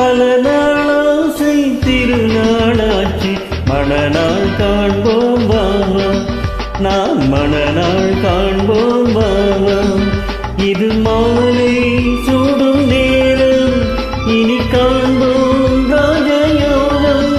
பல நாளாசை திருநாளாச்சு மணநாள் காண்போம் வாவா நாம் மணநாள் காண்போம் வாவா இது மாலை சூடும் நேரம் இனி காண்போம் ராஜயோகம்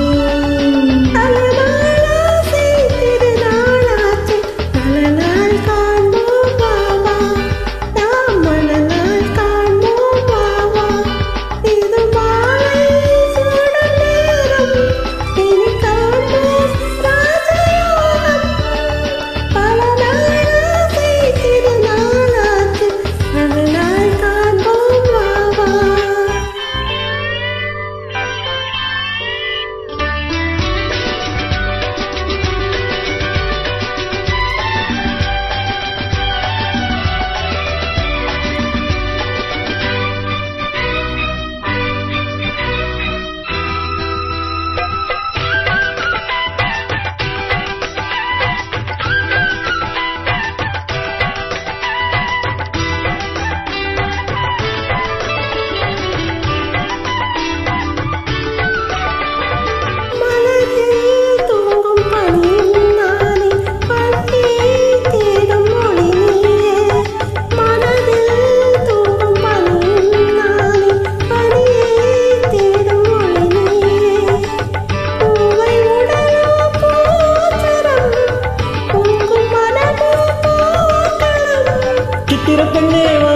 சித்திரப்பெண்ணேவா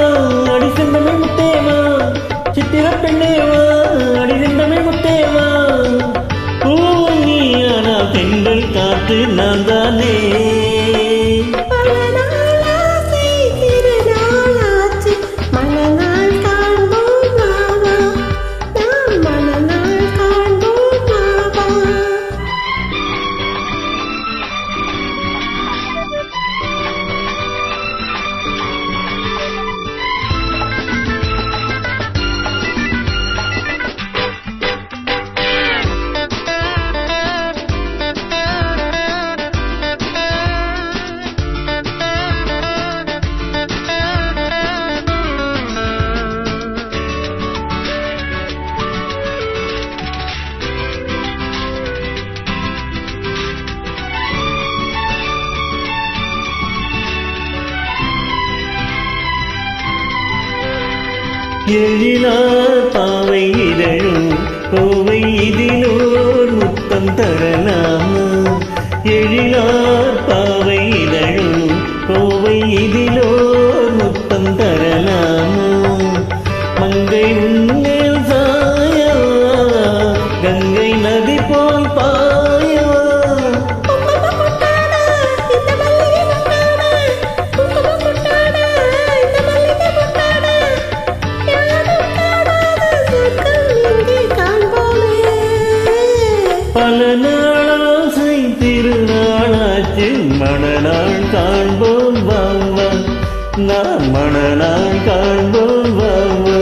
அடிசந்தமே முத்தேவா சித்திரப்பெண்ணேவா அடிசந்தமே முத்தேவா பூவும் நீயானா பெண்கள் காத்து நான் தானே எழிலார் பாவை இதழும் கோவை இதிலோர் முத்தம் தரலாமா எழிலார் பாவை இதழும் கோவை இதிலோர் முத்தம் தரலாமா மங்கை உன்னில் சாயவா கங்கை நதி போல் பாயவா பல நாளாசை திருநாளாச்சு மணநாள் காண்போம் வாவா நாம் மணநாள் காண்போம் வாவா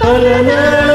பல நாள்